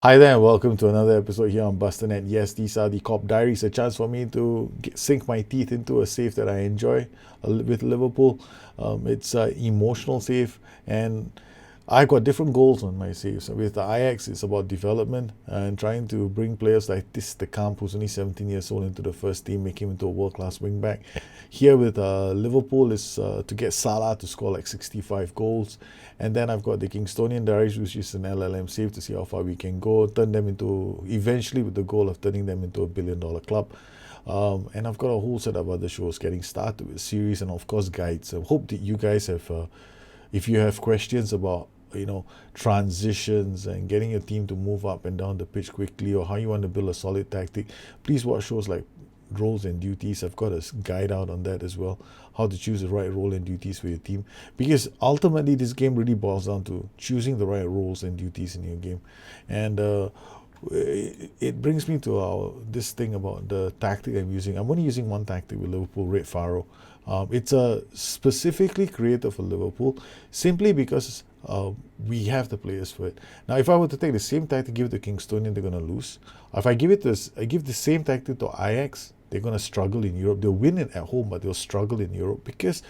Hi there, and welcome to another episode here on Bustthenet. Yes, these are the Kop Diaries, a chance for me to sink my teeth into a save that I enjoy with Liverpool. It's an emotional save, and I got different goals on my saves. With the Ajax, it's about development and trying to bring players like this, the Camp, who's only 17 years old, into the first team, make him into a world-class wing-back. Here with Liverpool is to get Salah to score like 65 goals. And then I've got the Kingstonian Diaries, which is an LLM save to see how far we can go, turn them into, eventually with the goal of turning them into a billion-dollar club. And I've got a whole set of other shows getting started with series and of course guides. I hope that you guys have, if you have questions about transitions and getting your team to move up and down the pitch quickly, or how you want to build a solid tactic, please watch shows like roles and duties. I've got a guide out on that as well, how to choose the right role and duties for your team, because ultimately this game really boils down to choosing the right roles and duties in your game. And it brings me to this thing about the tactic I'm using. I'm only using one tactic with Liverpool, Red Faro. It's specifically created for Liverpool simply because we have the players for it. Now, if I were to take the same tactic, give it to Kingstonian, they're going to lose. If I give the same tactic to Ajax, they're going to struggle in Europe. They'll win it at home, but they'll struggle in Europe because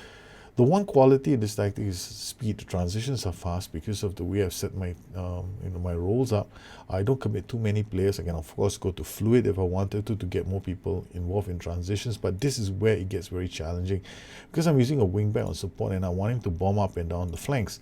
the one quality in this tactic is speed. The transitions are fast because of the way I've set my my roles up. I don't commit too many players. I can of course go to fluid if I wanted to get more people involved in transitions, but this is where it gets very challenging because I'm using a wing back on support and I want him to bomb up and down the flanks.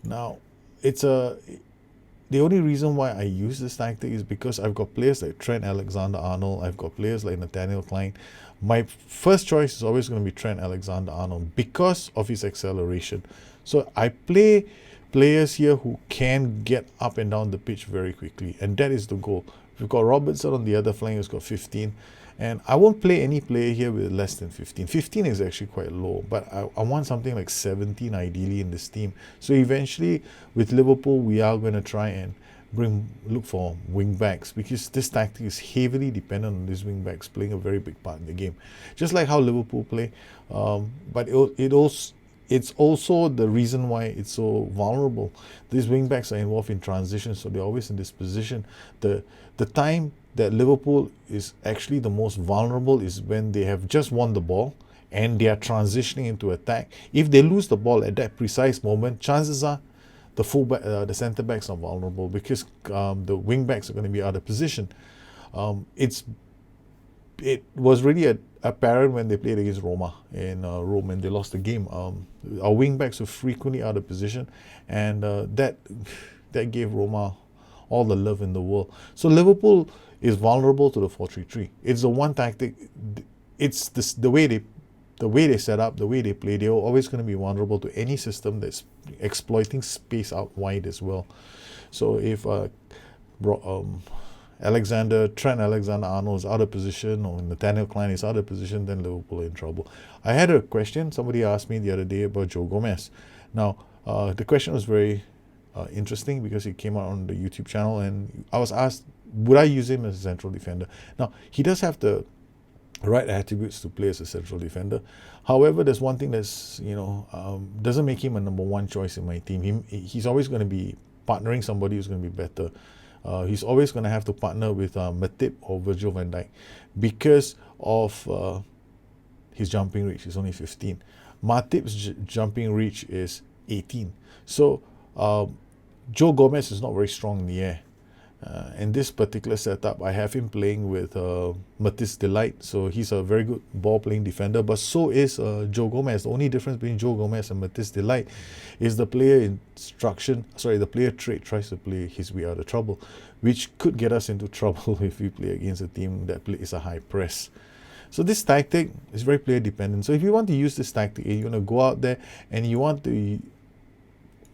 Now, the only reason why I use this tactic is because I've got players like Trent Alexander-Arnold, I've got players like Nathaniel Klein. My first choice is always going to be Trent Alexander-Arnold because of his acceleration. So I play players here who can get up and down the pitch very quickly, and that is the goal. We've got Robertson on the other flank who's got 15, and I won't play any player here with less than 15. 15 is actually quite low, but I want something like 17 ideally in this team. So eventually with Liverpool, we are going to try and look for wing backs because this tactic is heavily dependent on these wing backs playing a very big part in the game, just like how Liverpool play. But it's also the reason why it's so vulnerable. These wing backs are involved in transition, so they're always in this position. The time that Liverpool is actually the most vulnerable is when they have just won the ball and they are transitioning into attack. If they lose the ball at that precise moment, chances are the centre backs are vulnerable because the wing backs are going to be out of position. It was really apparent when they played against Roma in Rome and they lost the game. Our wing backs were frequently out of position, and that gave Roma all the love in the world. So Liverpool is vulnerable to the 4-3-3. It's the one tactic. It's the way they set up, the way they play. They're always going to be vulnerable to any system that's exploiting space out wide as well. So if Trent Alexander-Arnold is out of position or Nathaniel Klein is out of position, then Liverpool are in trouble. I had a question. Somebody asked me the other day about Joe Gomez. Now, the question was very interesting because it came out on the YouTube channel, and I was asked, would I use him as a central defender? Now, he does have the right attributes to play as a central defender. However, there's one thing that's doesn't make him a number one choice in my team. He's always going to be partnering somebody who's going to be better. He's always going to have to partner with Matip or Virgil van Dijk because of his jumping reach. He's only 15. Matip's jumping reach is 18. So Joe Gomez is not very strong in the air. In this particular setup, I have him playing with Matisse Delight. So he's a very good ball-playing defender, but so is Joe Gomez. The only difference between Joe Gomez and Matisse Delight is the player trait tries to play his way out of trouble, which could get us into trouble if we play against a team that plays a high press. So this tactic is very player dependent. So if you want to use this tactic, you want to go out there and you want to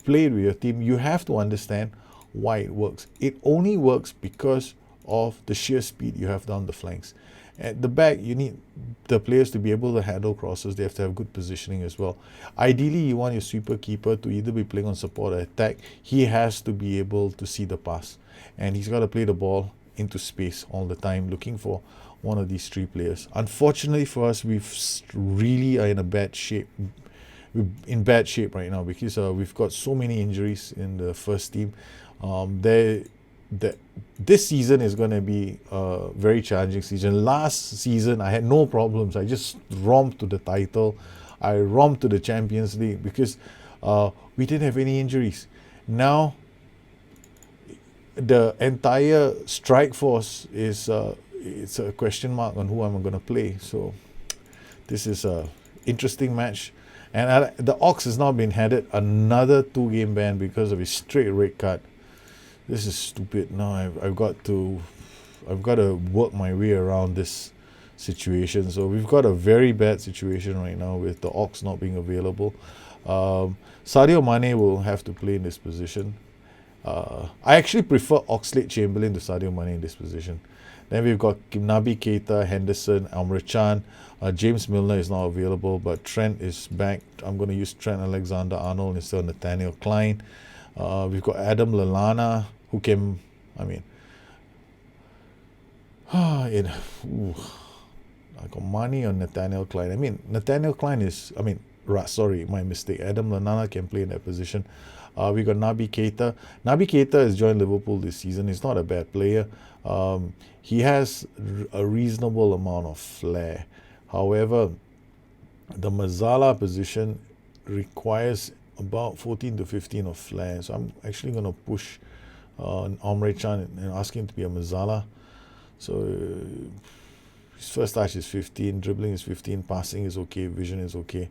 play with your team, you have to understand why it works. It only works because of the sheer speed you have down the flanks. At the back, you need the players to be able to handle crosses. They have to have good positioning as well. Ideally, you want your sweeper keeper to either be playing on support or attack. He has to be able to see the pass, and he's got to play the ball into space all the time, looking for one of these three players. Unfortunately for us, we've really are in bad shape right now because we've got so many injuries in the first team. that this season is going to be a very challenging season. Last season, I had no problems. I just romped to the title. I romped to the Champions League because we didn't have any injuries. Now, the entire strike force is it's a question mark on who I'm going to play. So this is a interesting match. And the Ox has now been handed another 2-game ban because of his straight red card. This is stupid. Now I've got to work my way around this situation. So we've got a very bad situation right now with the Ox not being available. Sadio Mane will have to play in this position. I actually prefer Oxlade-Chamberlain to Sadio Mane in this position. Then we've got Naby Keita, Henderson, Emre Can. James Milner is not available, but Trent is back. I'm going to use Trent Alexander-Arnold instead of Nathaniel Klein. We've got Adam Lallana, who can, I got money on Nathaniel Klein. Nathaniel Klein is, sorry, my mistake. Adam Lallana can play in that position. We got Naby Keita. Naby Keita has joined Liverpool this season. He's not a bad player. He has a reasonable amount of flair. However, the Mazzala position requires about 14 to 15 of flair. So I'm actually going to push Emre Can and ask him to be a Mazzala. So his first touch is 15, dribbling is 15, passing is okay, vision is okay.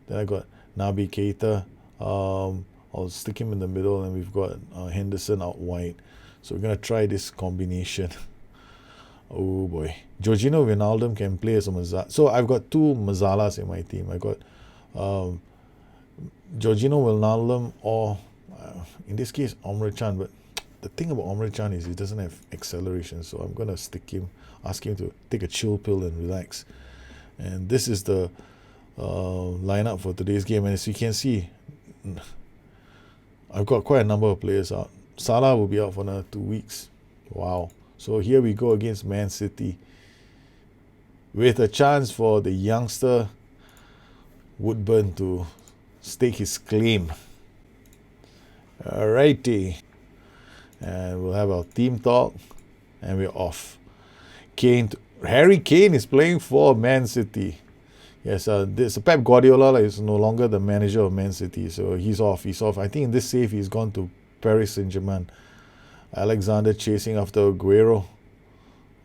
Then I got Naby Keita. I'll stick him in the middle, and we've got Henderson out wide. So we're going to try this combination. Oh boy. Jorginho Wijnaldum can play as a Mazzala. So I've got 2 Mazzalas in my team. I got Jorginho Wijnaldum or, in this case, Emre Can. But the thing about Emre Can is he doesn't have acceleration. So I'm going to ask him to take a chill pill and relax. And this is the lineup for today's game. And as you can see, I've got quite a number of players out. Salah will be out for another 2 weeks. Wow. So here we go against Man City with a chance for the youngster Woodburn to stake his claim. Alrighty. And we'll have our team talk and we're off. Harry Kane is playing for Man City. Yes, this Pep Guardiola is no longer the manager of Man City, so he's off. I think in this save he's gone to Paris Saint-Germain. Alexander chasing after Aguero.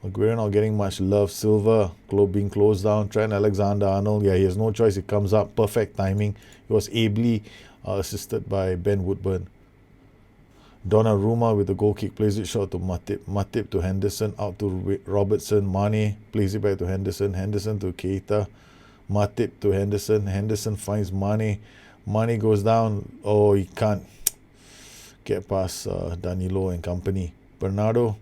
Aguero not getting much love. Silva being closed down. Trent Alexander-Arnold, he has no choice. It comes up. Perfect timing. He was ably assisted by Ben Woodburn. Donnarumma with the goal kick plays it short to Matip. Matip to Henderson. Out to Robertson. Mane plays it back to Henderson. Henderson to Keita. Matip to Henderson. Henderson finds Mane. Mane goes down. Oh, he can't get past Danilo and company. Bernardo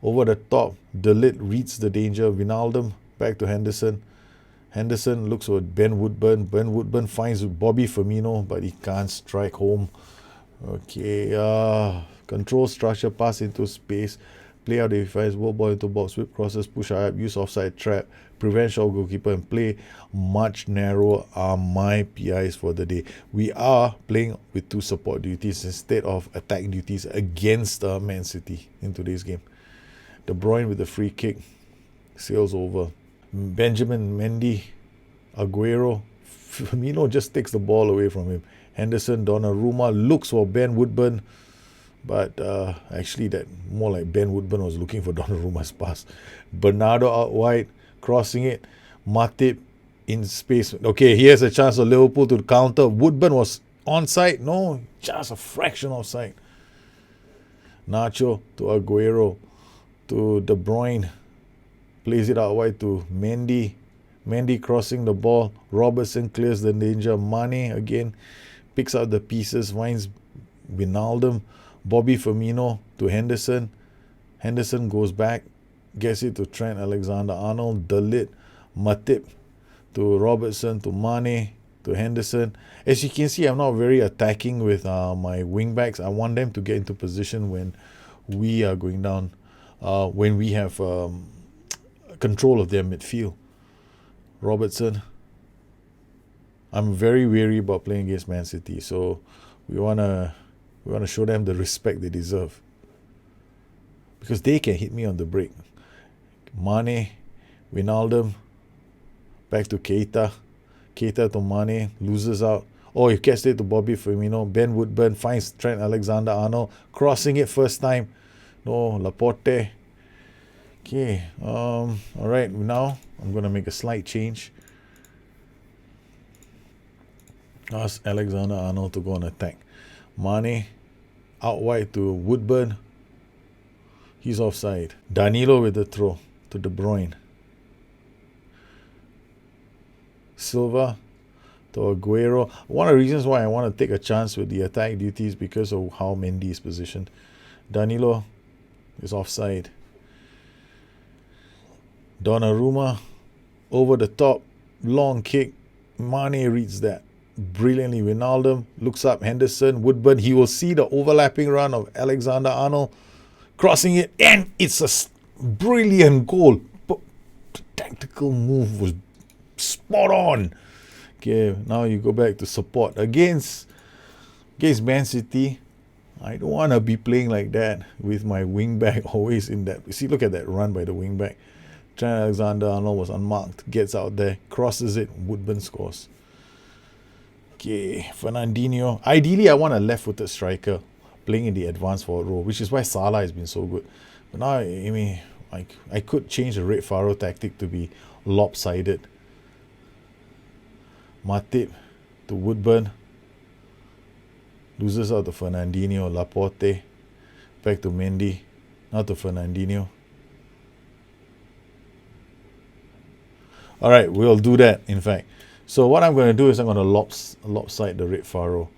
over the top. De Ligt reads the danger. Wijnaldum back to Henderson. Henderson looks for Ben Woodburn. Ben Woodburn finds Bobby Firmino, but he can't strike home. Okay, control structure, pass into space. Play out the defense, work ball into box, whip crosses, push high up, use offside trap, prevent shot goalkeeper, and play much narrower are my PIs for the day. We are playing with 2 support duties instead of attack duties against Man City in today's game. De Bruyne with the free kick, sails over. Benjamin Mendy, Aguero, Firmino just takes the ball away from him. Henderson, Donnarumma looks for Ben Woodburn, but actually that more like Ben Woodburn was looking for Donnarumma's pass. Bernardo out wide, crossing it. Matip in space. Okay, he has a chance for Liverpool to counter. Woodburn was onside. No, just a fraction offside. Nacho to Aguero to De Bruyne. Plays it out wide to Mendy. Mendy crossing the ball. Robertson clears the danger. Mane again picks out the pieces, finds Wijnaldum. Bobby Firmino to Henderson. Henderson goes back, gets it to Trent Alexander-Arnold. De Ligt, Matip to Robertson to Mane to Henderson. As you can see, I'm not very attacking with my wing backs. I want them to get into position when we are going down, when we have control of their midfield. Robertson. I'm very wary about playing against Man City, so we wanna show them the respect they deserve. because they can hit me on the break. Mane, Wijnaldum, back to Keita. Keita to Mane, loses out. Oh, he gets it to Bobby Firmino. Ben Woodburn finds Trent Alexander-Arnold, crossing it first time. No, Laporte. Okay, alright, now I'm going to make a slight change. Ask Alexander-Arnold to go on attack. Mane, out wide to Woodburn. He's offside. Danilo with the throw to De Bruyne. Silva to Aguero. One of the reasons why I want to take a chance with the attack duties because of how Mendy is positioned. Danilo is offside. Donnarumma over the top, long kick. Mane reads that brilliantly. Wijnaldum looks up. Henderson, Woodburn. He will see the overlapping run of Alexander-Arnold, crossing it, and it's a brilliant goal. But the tactical move was spot on. Okay, now you go back to support against Man City. I don't want to be playing like that with my wing back always in that. See, look at that run by the wing back. Trent Alexander-Arnold was unmarked, gets out there, crosses it, Woodburn scores. Okay, Fernandinho. Ideally, I want a left-footed striker playing in the advanced forward role, which is why Salah has been so good. But now, I mean, I could change the Red Faro tactic to be lopsided. Matip to Woodburn. Loses out to Fernandinho. Laporte. Back to Mendy. Now to Fernandinho. Alright, we'll do that, in fact. So what I'm going to do is I'm going to lopside the Red Faro.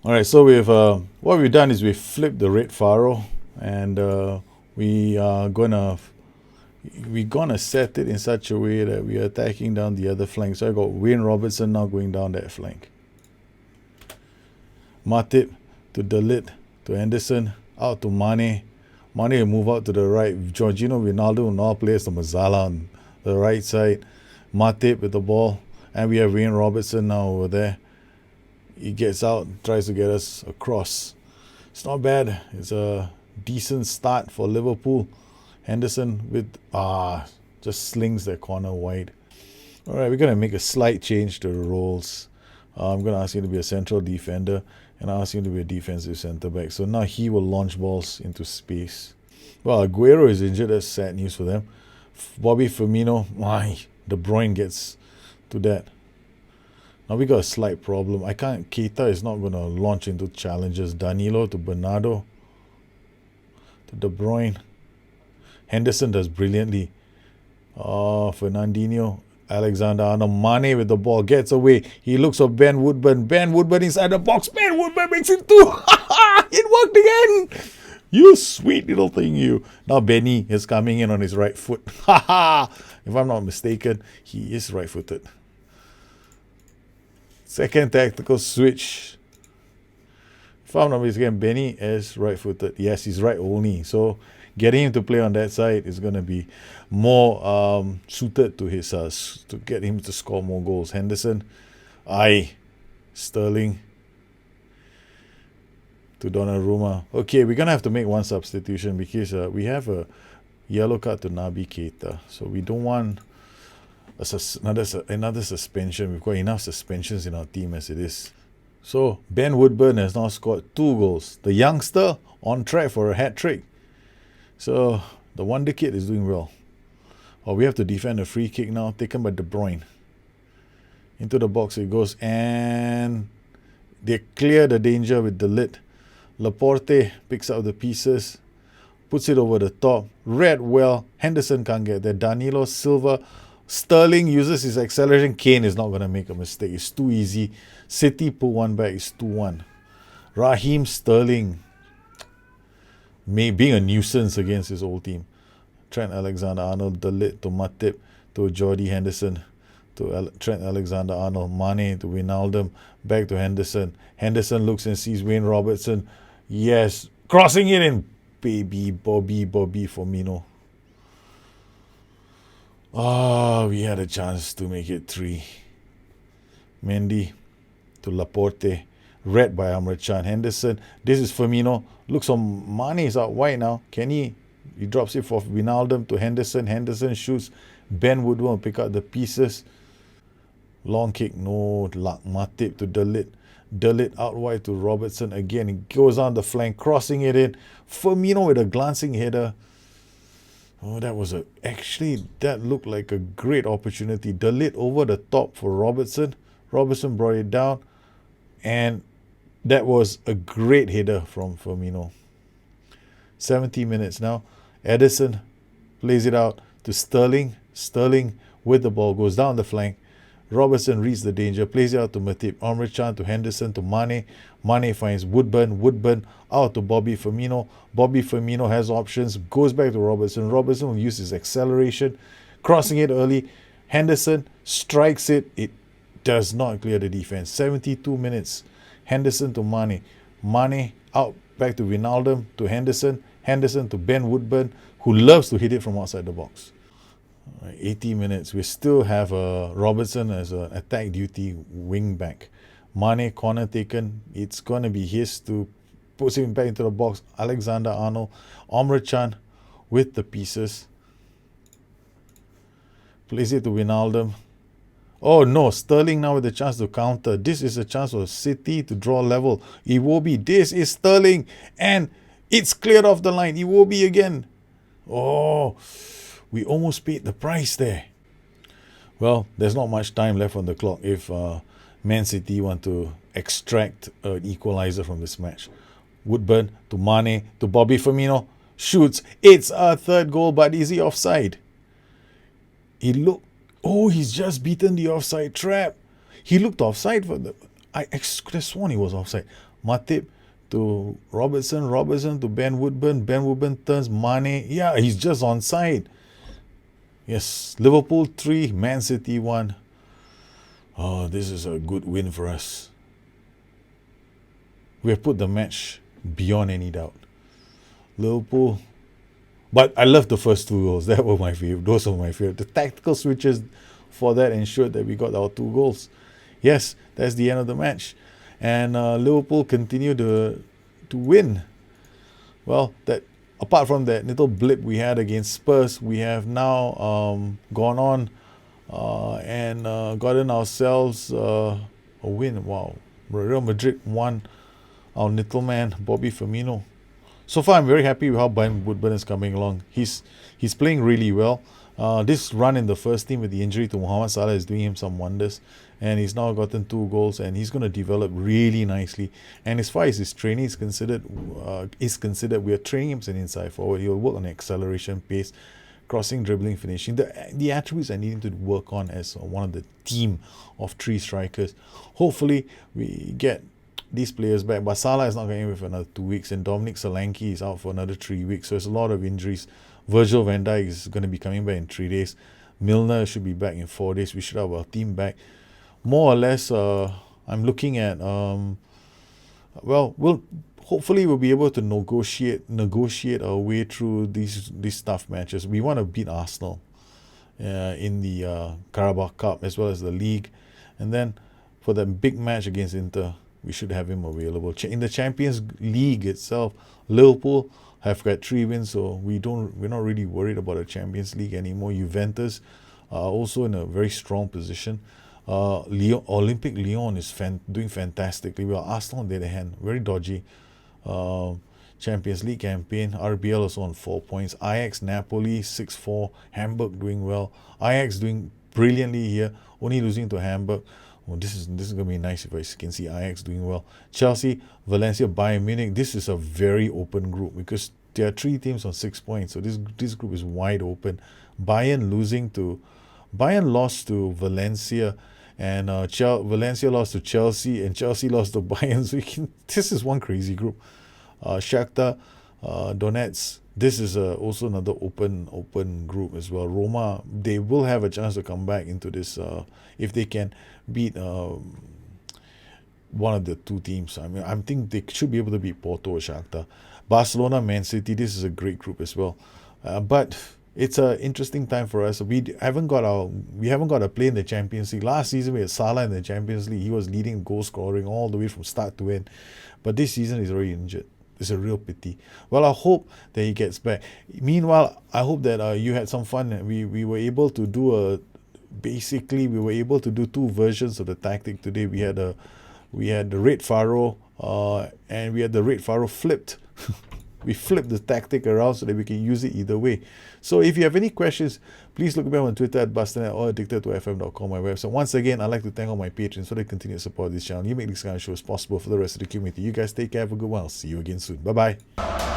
Alright, so what we've done is we've flipped the Red Faro, and we're gonna set it in such a way that we are attacking down the other flank. So I got Wayne Robertson now going down that flank. Matip to De Ligt to Henderson, out to Mane. Mane will move out to the right. Jorginho Wijnaldum will now play as the Mazzala on the right side. Matip with the ball, and we have Wayne Robertson now over there. He gets out, tries to get us across. It's not bad. It's a decent start for Liverpool. Henderson with just slings that corner wide. Alright, we're going to make a slight change to the roles. I'm going to ask him to be a central defender, and I'll ask him to be a defensive centre-back. So now he will launch balls into space. Well, Aguero is injured. That's sad news for them. Bobby Firmino, De Bruyne gets to that. Now we got a slight problem. Keita is not going to launch into challenges. Danilo to Bernardo to De Bruyne. Henderson does brilliantly. Fernandinho, Alexander-Arnold, Mane with the ball, gets away. He looks for Ben Woodburn. Ben Woodburn inside the box. Ben Woodburn makes it 2. It worked again. You sweet little thing, you. Now Benny is coming in on his right foot. If I'm not mistaken, he is right-footed. Second tactical switch. If I'm not mistaken, Benny is right-footed. Yes, he's right only. So getting him to play on that side is going to be more suited to his to get him to score more goals. Henderson, Sterling to Donnarumma. Okay, we're going to have to make one substitution because we have a yellow card to Naby Keita. So we don't want another suspension. We've got enough suspensions in our team as it is. So Ben Woodburn has now scored 2 goals. The youngster on track for a hat-trick. So the wonder kid is doing well. We have to defend a free kick now, taken by De Bruyne. Into the box it goes, and they clear the danger with De Ligt. Laporte picks up the pieces, puts it over the top. Read well. Henderson can't get there. Danilo, Silva, Sterling uses his acceleration. Kane is not going to make a mistake. It's too easy. City pull one back. It's 2-1. Raheem Sterling being a nuisance against his old team. Trent Alexander-Arnold, De Ligt to Matip to Jordy Henderson to Trent Alexander-Arnold, Mane to Wijnaldum, back to Henderson. Henderson looks and sees Wayne Robertson. Yes, crossing it in. Baby Bobby Firmino. We had a chance to make it 3. Mendy to Laporte. Read by Amrit Chan. Henderson. This is Firmino. Looks on Mane is out wide now. Kenny, he drops it for Wijnaldum to Henderson. Henderson shoots. Ben Woodward will pick up the pieces. Long kick, no luck. Matip to Dalit. Dalit out wide to Robertson again. He goes on the flank, crossing it in. Firmino with a glancing header. Oh, that looked like a great opportunity. Dalit over the top for Robertson. Robertson brought it down. And that was a great header from Firmino. 70 minutes now. Edison plays it out to Sterling. Sterling with the ball goes down the flank. Robertson reads the danger, plays it out to Matip. Amrit Chan to Henderson to Mane. Mane finds Woodburn. Woodburn out to Bobby Firmino. Bobby Firmino has options, goes back to Robertson. Robertson will use his acceleration, crossing it early. Henderson strikes it. It does not clear the defense. 72 minutes. Henderson to Mane. Mane out back to Wijnaldum to Henderson. Henderson to Ben Woodburn, who loves to hit it from outside the box. 80 minutes. We still have Robertson as an attack duty wing back. Mane corner taken. It's going to be his to put him back into the box. Alexander Arnold. Amrit Chan with the pieces. Plays it to Wijnaldum. Oh no, Sterling now with the chance to counter. This is a chance for City to draw level. Iwobi, this is Sterling. And it's cleared off the line. Iwobi again. Oh, we almost paid the price there. Well, there's not much time left on the clock if Man City want to extract an equalizer from this match. Woodburn to Mane to Bobby Firmino. Shoots. It's a third goal, but is he offside? He's just beaten the offside trap. He looked offside for the. I could have sworn he was offside. Matip to Robertson. Robertson to Ben Woodburn. Ben Woodburn turns Mane. Yeah, he's just onside. Yes, Liverpool 3, Man City 1. Oh, this is a good win for us. We have put the match beyond any doubt. Liverpool. But I love the first 2 goals. That were my favorite. Those were my favorite. The tactical switches for that ensured that we got our 2 goals. Yes, that's the end of the match. And Liverpool continue to win. Well, apart from that little blip we had against Spurs, we have now gone on and gotten ourselves a win. Wow. Real Madrid won. Our little man, Bobby Firmino. So far, I'm very happy with how Ben Woodburn is coming along. He's playing really well. This run in the first team with the injury to Mohamed Salah is doing him some wonders. And he's now gotten 2 goals and he's going to develop really nicely. And as far as his training is considered, we are training him as an inside forward. He'll work on acceleration, pace, crossing, dribbling, finishing. The attributes I need him to work on as one of the team of 3 strikers. Hopefully, we get these players back. But Salah is not going in for another 2 weeks, and Dominic Solanke is out for another 3 weeks. So there's a lot of injuries. Virgil van Dijk is going to be coming back in 3 days. Milner should be back in 4 days. We should have our team back. More or less, I'm looking at, hopefully we'll be able to negotiate our way through these tough matches. We want to beat Arsenal in the Carabao Cup as well as the league. And then for the big match against Inter, we should have him available. In the Champions League itself, Liverpool have got 3 wins, so we're not really worried about the Champions League anymore. Juventus are also in a very strong position. Olympic Lyon is doing fantastically well. Arsenal, on the other hand, very dodgy. Champions League campaign. RBL also on 4 points. Ajax, Napoli 6-4. Hamburg doing well. Ajax doing brilliantly here, only losing to Hamburg. Oh, this is going to be nice if I can see Ajax doing well. Chelsea, Valencia, Bayern Munich. This is a very open group because there are 3 teams on 6 points. So this group is wide open. Bayern lost to Valencia, and Valencia lost to Chelsea, and Chelsea lost to Bayern. So this is one crazy group. Shakhtar, Donetsk. This is also another open group as well. Roma, they will have a chance to come back into this if they can beat one of the 2 teams. I mean, I think they should be able to beat Porto or Shakhtar. Barcelona, Man City. This is a great group as well. But it's a interesting time for us. We haven't got a play in the Champions League. Last season we had Salah in the Champions League. He was leading goal scoring all the way from start to end. But this season he's already injured. It's a real pity. Well, I hope that he gets back. Meanwhile, I hope that you had some fun. We were able to do two versions of the tactic today. We had the Red Pharaoh, and we had the Red Pharaoh flipped. We flipped the tactic around so that we can use it either way. So if you have any questions, please look me up on Twitter at Bustthenet or addicted2fm.com, my website. Once again, I'd like to thank all my patrons for the continued support of this channel. You make this kind of shows possible for the rest of the community. You guys take care. Have a good one. I'll see you again soon. Bye-bye.